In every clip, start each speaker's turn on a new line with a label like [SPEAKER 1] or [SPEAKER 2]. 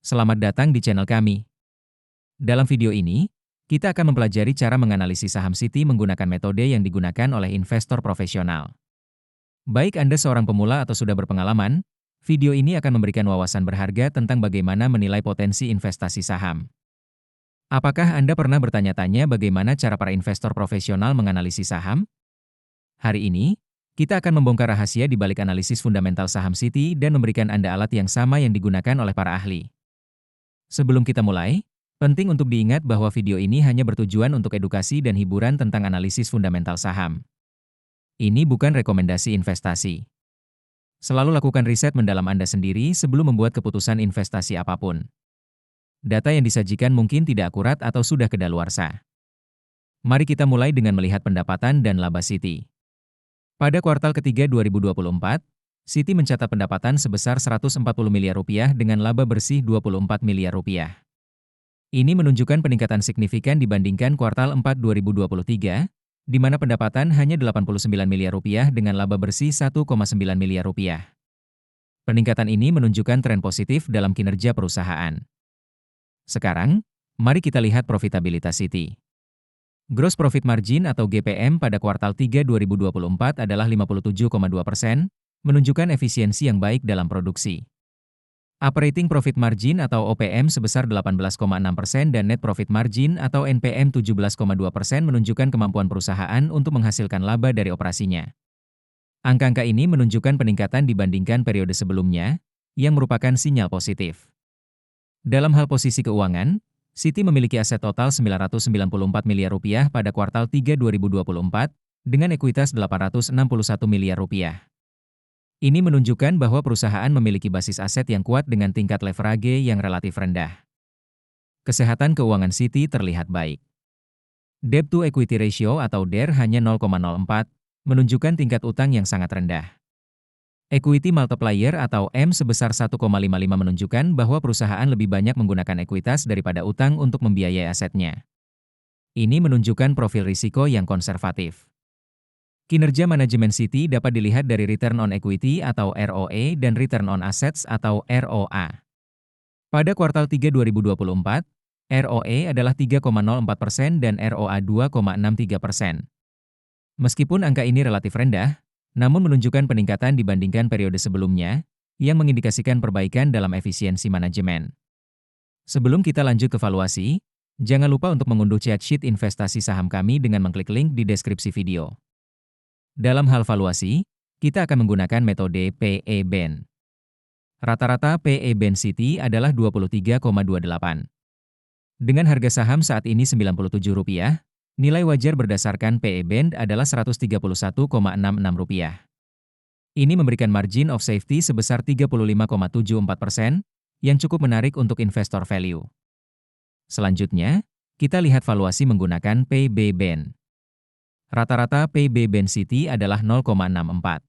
[SPEAKER 1] Selamat datang di channel kami. Dalam video ini, kita akan mempelajari cara menganalisis saham Citi menggunakan metode yang digunakan oleh investor profesional. Baik Anda seorang pemula atau sudah berpengalaman, video ini akan memberikan wawasan berharga tentang bagaimana menilai potensi investasi saham. Apakah Anda pernah bertanya-tanya bagaimana cara para investor profesional menganalisis saham? Hari ini, kita akan membongkar rahasia di balik analisis fundamental saham Citi dan memberikan Anda alat yang sama yang digunakan oleh para ahli. Sebelum kita mulai, penting untuk diingat bahwa video ini hanya bertujuan untuk edukasi dan hiburan tentang analisis fundamental saham. Ini bukan rekomendasi investasi. Selalu lakukan riset mendalam Anda sendiri sebelum membuat keputusan investasi apapun. Data yang disajikan mungkin tidak akurat atau sudah kedaluarsa. Mari kita mulai dengan melihat pendapatan dan laba Citi. Pada kuartal ketiga 2024, Citi mencatat pendapatan sebesar 140 miliar rupiah dengan laba bersih 24 miliar rupiah. Ini menunjukkan peningkatan signifikan dibandingkan kuartal 4 2023, di mana pendapatan hanya 89 miliar rupiah dengan laba bersih 1,9 miliar rupiah. Peningkatan ini menunjukkan tren positif dalam kinerja perusahaan. Sekarang, mari kita lihat profitabilitas Citi. Gross Profit Margin atau GPM pada kuartal 3 2024 adalah 57,2%, menunjukkan efisiensi yang baik dalam produksi. Operating Profit Margin atau OPM sebesar 18,6% dan Net Profit Margin atau NPM 17,2% menunjukkan kemampuan perusahaan untuk menghasilkan laba dari operasinya. Angka-angka ini menunjukkan peningkatan dibandingkan periode sebelumnya, yang merupakan sinyal positif. Dalam hal posisi keuangan, Citi memiliki aset total 994 miliar rupiah pada kuartal 3 2024, dengan ekuitas 861 miliar rupiah. Ini menunjukkan bahwa perusahaan memiliki basis aset yang kuat dengan tingkat leverage yang relatif rendah. Kesehatan keuangan Citi terlihat baik. Debt to Equity Ratio atau DER hanya 0,04, menunjukkan tingkat utang yang sangat rendah. Equity Multiplier atau M sebesar 1,55 menunjukkan bahwa perusahaan lebih banyak menggunakan ekuitas daripada utang untuk membiayai asetnya. Ini menunjukkan profil risiko yang konservatif. Kinerja manajemen Citi dapat dilihat dari Return on Equity atau ROE dan Return on Assets atau ROA. Pada kuartal 3 2024, ROE adalah 3,04% dan ROA 2,63%. Meskipun angka ini relatif rendah, namun menunjukkan peningkatan dibandingkan periode sebelumnya, yang mengindikasikan perbaikan dalam efisiensi manajemen. Sebelum kita lanjut ke valuasi, jangan lupa untuk mengunduh chat sheet investasi saham kami dengan mengklik link di deskripsi video. Dalam hal valuasi, kita akan menggunakan metode PE/BEN. Rata-rata PE/BEN Citi adalah 23,28. Dengan harga saham saat ini Rp97, nilai wajar berdasarkan PE/BEN adalah Rp131,66. Ini memberikan margin of safety sebesar 35,74%, yang cukup menarik untuk investor value. Selanjutnya, kita lihat valuasi menggunakan PB/BEN. Rata-rata PB/BEN Citi adalah 0,64.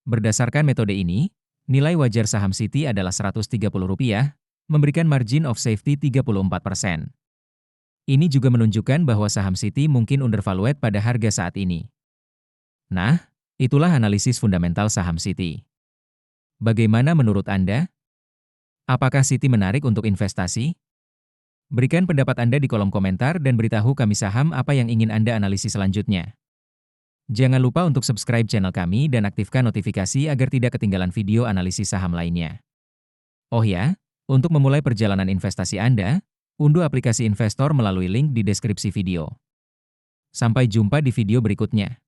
[SPEAKER 1] Berdasarkan metode ini, nilai wajar saham Citi adalah Rp130, memberikan margin of safety 34%. Ini juga menunjukkan bahwa saham Citi mungkin undervalued pada harga saat ini. Nah, itulah analisis fundamental saham Citi. Bagaimana menurut Anda? Apakah Citi menarik untuk investasi? Berikan pendapat Anda di kolom komentar dan beritahu kami saham apa yang ingin Anda analisis selanjutnya. Jangan lupa untuk subscribe channel kami dan aktifkan notifikasi agar tidak ketinggalan video analisis saham lainnya. Oh ya, untuk memulai perjalanan investasi Anda, unduh aplikasi investor melalui link di deskripsi video. Sampai jumpa di video berikutnya.